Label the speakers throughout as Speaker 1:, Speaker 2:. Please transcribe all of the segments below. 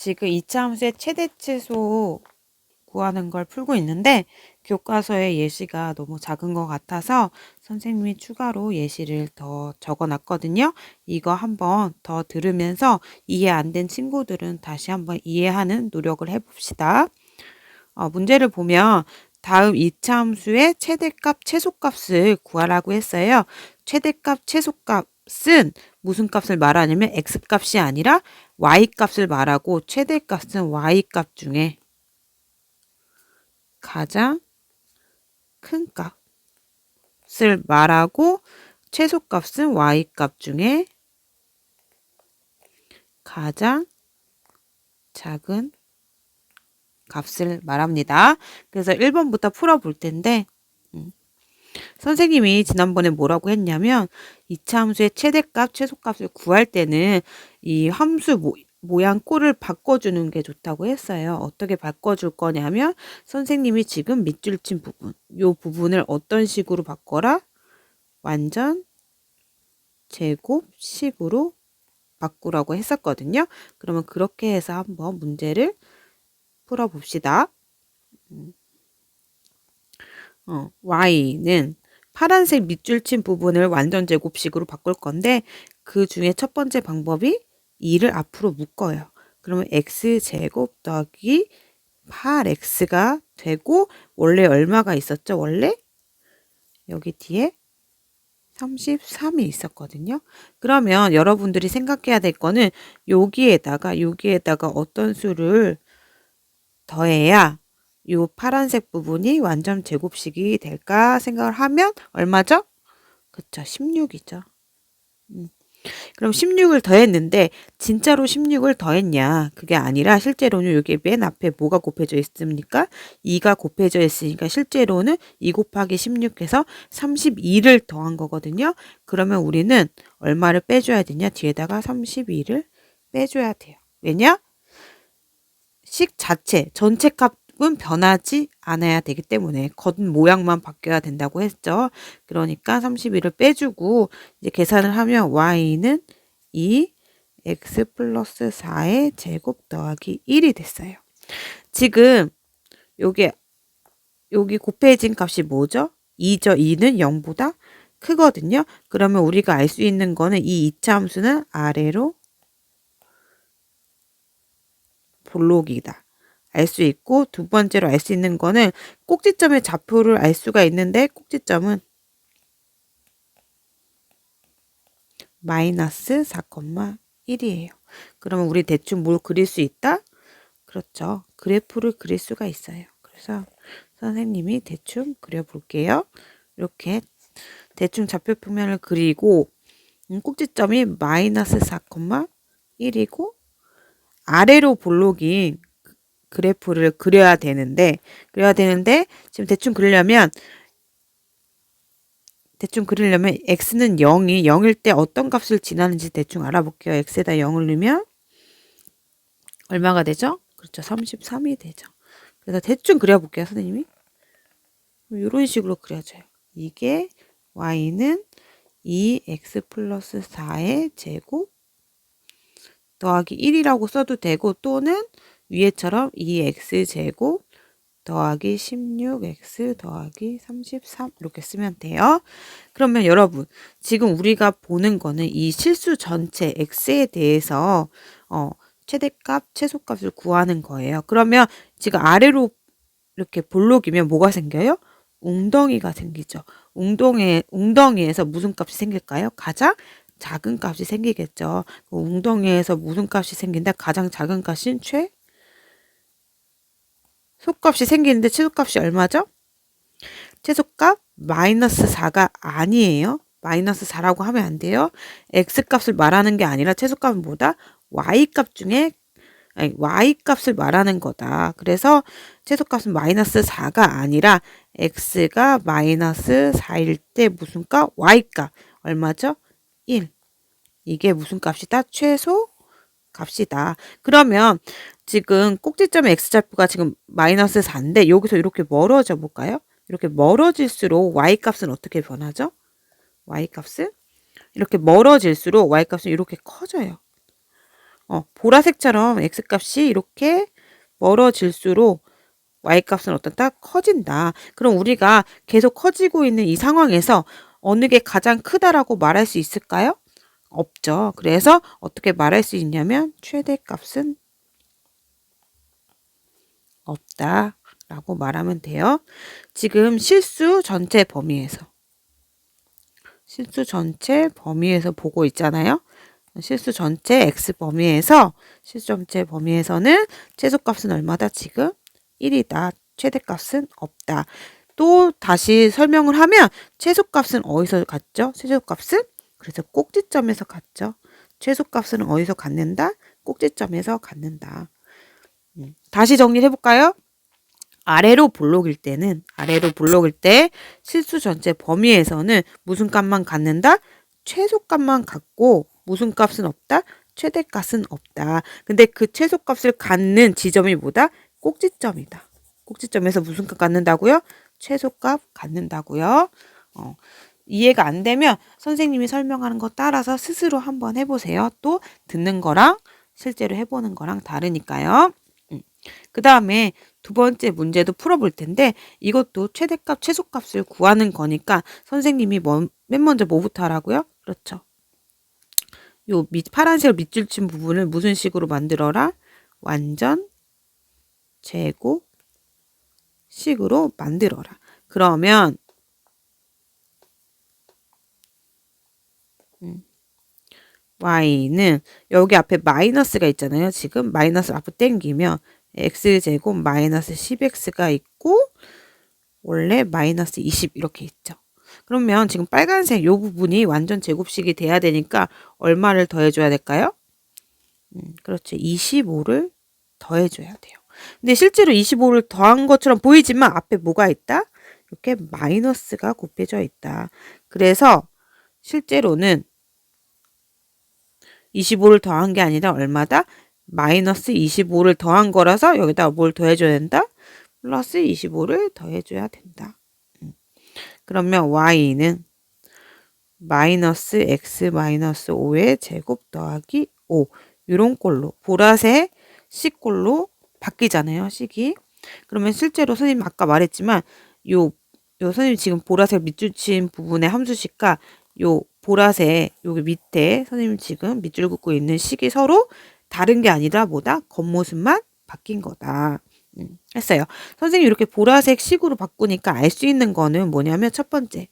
Speaker 1: 지금 이차 함수의 최대치수 구하는 걸 풀고 있는데 교과서의 예시가 너무 작은 것 같아서 선생님이 추가로 예시를 더 적어 놨거든요. 이거 한번 더 들으면서 이해 안 된 친구들은 다시 한번 이해하는 노력을 해봅시다. 문제를 보면 다음 이차 함수의 최대값, 최소값을 구하라고 했어요. 최대값, 최소값은 무슨 값을 말하냐면 x값이 아니라 y값을 말하고 최대값은 y값 중에 가장 큰 값을 말하고 최소값은 y값 중에 가장 작은 값을 말합니다. 그래서 1번부터 풀어볼 텐데 선생님이 지난번에 뭐라고 했냐면 이차 함수의 최대값, 최소값을 구할 때는 이 함수 모양 꼴을 바꿔주는 게 좋다고 했어요. 어떻게 바꿔줄 거냐면 선생님이 지금 밑줄 친 부분, 이 부분을 어떤 식으로 바꿔라? 완전 제곱식으로 바꾸라고 했었거든요. 그러면 그렇게 해서 한번 문제를 풀어봅시다. y는 파란색 밑줄 친 부분을 완전 제곱식으로 바꿀 건데 그 중에 첫 번째 방법이 2를 앞으로 묶어요. 그러면 x제곱 더하기 8x가 되고 원래 얼마가 있었죠? 원래 여기 뒤에 33이 있었거든요. 그러면 여러분들이 생각해야 될 거는 여기에다가 어떤 수를 더해야 이 파란색 부분이 완전 제곱식이 될까 생각을 하면 얼마죠? 그쵸, 16이죠. 그럼 16을 더했는데 진짜로 16을 더했냐? 그게 아니라 실제로는 여기 맨 앞에 뭐가 곱해져 있습니까? 2가 곱해져 있으니까 실제로는 2 곱하기 16해서 32를 더한 거거든요. 그러면 우리는 얼마를 빼줘야 되냐? 뒤에다가 32를 빼줘야 돼요. 왜냐? 식 자체, 전체 값은 변하지 않아야 되기 때문에 겉 모양만 바뀌어야 된다고 했죠. 그러니까 31을 빼주고 이제 계산을 하면 y는 2 x 플러스 4의 제곱 더하기 1이 됐어요. 지금 여기 곱해진 값이 뭐죠? 2죠. 2는 0보다 크거든요. 그러면 우리가 알 수 있는 거는 이 2차 함수는 아래로 볼록이다. 알 수 있고 두 번째로 알 수 있는 거는 꼭지점의 좌표를 알 수가 있는데 꼭지점은 마이너스 4,1이에요. 그러면 우리 대충 뭘 그릴 수 있다? 그렇죠. 그래프를 그릴 수가 있어요. 그래서 선생님이 대충 그려볼게요. 이렇게 대충 좌표 평면을 그리고 꼭지점이 마이너스 4,1이고 아래로 볼록인 그래프를 그려야 되는데 지금 대충 그리려면 x는 0일 때 어떤 값을 지나는지 대충 알아볼게요. x에다 0을 넣으면 얼마가 되죠? 그렇죠. 33이 되죠. 그래서 대충 그려볼게요. 선생님이. 이런 식으로 그려져요. 이게 y는 2x 플러스 4의 제곱 더하기 1이라고 써도 되고 또는 위에처럼 2x제곱 더하기 16x 더하기 33 이렇게 쓰면 돼요. 그러면 여러분 지금 우리가 보는 거는 이 실수 전체 x에 대해서 최대값, 최소값을 구하는 거예요. 그러면 지금 아래로 이렇게 볼록이면 뭐가 생겨요? 웅덩이가 생기죠. 웅덩이에서 무슨 값이 생길까요? 가장 작은 값이 생기겠죠. 웅덩이에서 무슨 값이 생긴다? 가장 작은 값인 소값이 생기는데 최소값이 얼마죠? 최소값 마이너스 4가 아니에요. 마이너스 4라고 하면 안 돼요. x값을 말하는 게 아니라 최소값은 뭐다? y값을 말하는 거다. 그래서 최소값은 마이너스 4가 아니라 x가 마이너스 4일 때 무슨 값? y값. 얼마죠? 1. 이게 무슨 값이다? 최소 값이다. 그러면 지금 꼭지점의 x좌표가 지금 마이너스 4인데 여기서 이렇게 멀어져 볼까요? 이렇게 멀어질수록 y값은 어떻게 변하죠? y값은 이렇게 멀어질수록 y값은 이렇게 커져요. 보라색처럼 x값이 이렇게 멀어질수록 y값은 어떻다? 커진다. 그럼 우리가 계속 커지고 있는 이 상황에서 어느 게 가장 크다라고 말할 수 있을까요? 없죠. 그래서 어떻게 말할 수 있냐면 최대값은 없다라고 말하면 돼요. 지금 실수 전체 범위에서 보고 있잖아요. 실수 전체 x 범위에서 실수 전체 범위에서는 최소값은 얼마다? 지금 1이다. 최대값은 없다. 또 다시 설명을 하면 최소값은 어디서 갖죠? 최소값은 그래서 꼭지점에서 갖죠. 최소값은 어디서 갖는다? 꼭지점에서 갖는다. 다시 정리를 해볼까요? 아래로 볼록일 때 실수 전체 범위에서는 무슨 값만 갖는다? 최소값만 갖고 무슨 값은 없다? 최대값은 없다. 근데 그 최소값을 갖는 지점이 뭐다? 꼭지점이다. 꼭지점에서 무슨 값 갖는다고요? 최소값 갖는다고요. 이해가 안 되면 선생님이 설명하는 거 따라서 스스로 한번 해보세요. 또 듣는 거랑 실제로 해보는 거랑 다르니까요. 그 다음에 두 번째 문제도 풀어볼 텐데 이것도 최대값, 최소값을 구하는 거니까 선생님이 맨 먼저 뭐부터 하라고요? 그렇죠. 요 파란색 밑줄 친 부분을 무슨 식으로 만들어라? 완전 제곱 식으로 만들어라. 그러면 y는 여기 앞에 마이너스가 있잖아요. 지금 마이너스 앞으로 땡기면 x제곱 마이너스 10x가 있고 원래 마이너스 20 이렇게 있죠. 그러면 지금 빨간색 요 부분이 완전 제곱식이 돼야 되니까 얼마를 더해줘야 될까요? 그렇죠. 25를 더해줘야 돼요. 근데 실제로 25를 더한 것처럼 보이지만 앞에 뭐가 있다? 이렇게 마이너스가 곱해져 있다. 그래서 실제로는 25를 더한 게 아니라 얼마다? 마이너스 25를 더한 거라서 여기다 뭘 더해줘야 된다? 플러스 25를 더해줘야 된다. 그러면 y는 마이너스 x 마이너스 5의 제곱 더하기 5 이런 꼴로 보라색 식꼴로 바뀌잖아요. 식이. 그러면 실제로 선생님 아까 말했지만 요 선생님 지금 보라색 밑줄 친 부분의 함수식과 요 보라색 여기 밑에 선생님 지금 밑줄 긋고 있는 식이 서로 다른 게 아니라 뭐다? 겉모습만 바뀐 거다. 했어요. 선생님 이렇게 보라색 식으로 바꾸니까 알 수 있는 거는 뭐냐면 첫 번째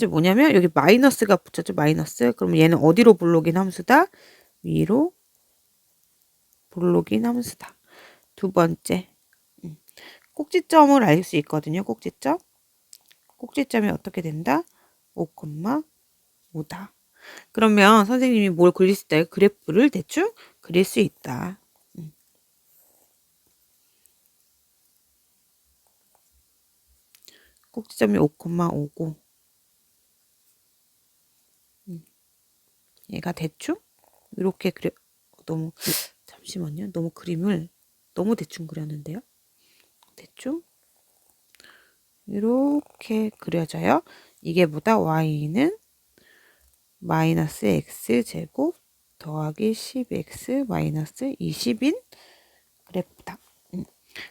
Speaker 1: 뭐냐면 여기 마이너스가 붙였죠. 마이너스. 그러면 얘는 어디로 볼록인 함수다? 위로 볼록인 함수다. 두 번째 꼭지점을 알 수 있거든요. 꼭지점이 어떻게 된다? 5,5다. 그러면 선생님이 뭘 그릴 수 있다? 그래프를 대충 그릴 수 있다. 꼭지점이 5,5고 얘가 대충 이렇게 그려. 너무 잠시만요. 너무 그림을 너무 대충 그렸는데요. 대충 이렇게 그려져요. 이게 뭐다? y는 마이너스 x제곱 더하기 10x 마이너스 20인 그래프다.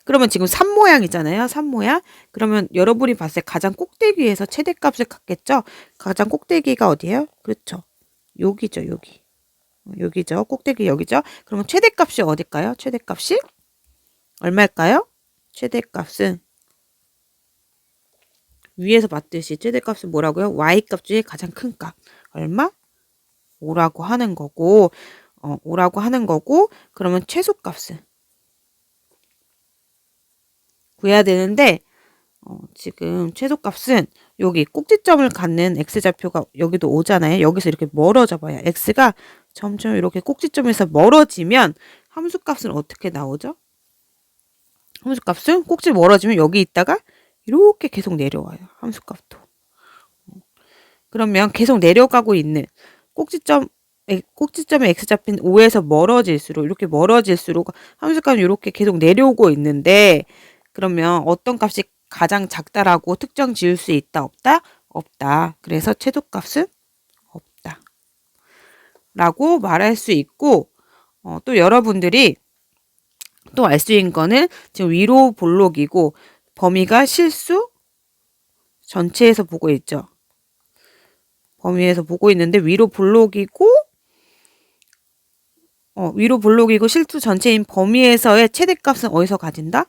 Speaker 1: 그러면 지금 산 모양이잖아요. 산 모양. 그러면 여러분이 봤을 때 가장 꼭대기에서 최대값을 갖겠죠? 가장 꼭대기가 어디예요? 그렇죠. 여기죠. 여기죠. 꼭대기 여기죠. 그러면 최대값이 어딜까요? 최대값이 얼마일까요? 최대값은 위에서 봤듯이 최대값은 뭐라고요? y값 중에 가장 큰 값. 얼마? 5라고 하는 거고 5라고 하는 거고 그러면 최소값은 구해야 되는데 지금 최소값은 여기 꼭지점을 갖는 x좌표가 여기도 오잖아요. 여기서 이렇게 멀어져 봐요. x가 점점 이렇게 꼭지점에서 멀어지면 함수값은 어떻게 나오죠? 함수값은 꼭지 멀어지면 여기 있다가 이렇게 계속 내려와요. 함수값도. 그러면 계속 내려가고 있는 꼭지점에 x좌표인 5에서 멀어질수록 이렇게 멀어질수록 함수값은 이렇게 계속 내려오고 있는데 그러면 어떤 값이 가장 작다라고 특정 지을 수 있다 없다? 없다. 그래서 최소값은 없다. 라고 말할 수 있고, 또 여러분들이 또 알 수 있는 거는 지금 위로 볼록이고 범위가 실수 전체에서 보고 있죠. 범위에서 보고 있는데 위로 볼록이고 실수 전체인 범위에서의 최대값은 어디서 가진다?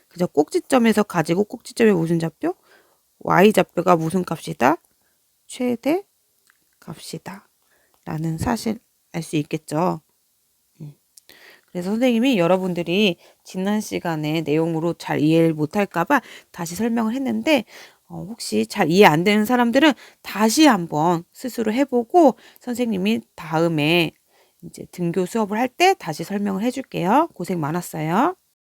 Speaker 1: 그죠? 꼭지점에서 가지고 꼭지점이 무슨 좌표? y좌표가 무슨 값이다? 최대 값이다. 라는 사실 알 수 있겠죠. 그래서 선생님이 여러분들이 지난 시간에 내용으로 잘 이해를 못할까봐 다시 설명을 했는데, 혹시 잘 이해 안 되는 사람들은 다시 한번 스스로 해보고 선생님이 다음에 이제 등교 수업을 할 때 다시 설명을 해줄게요. 고생 많았어요.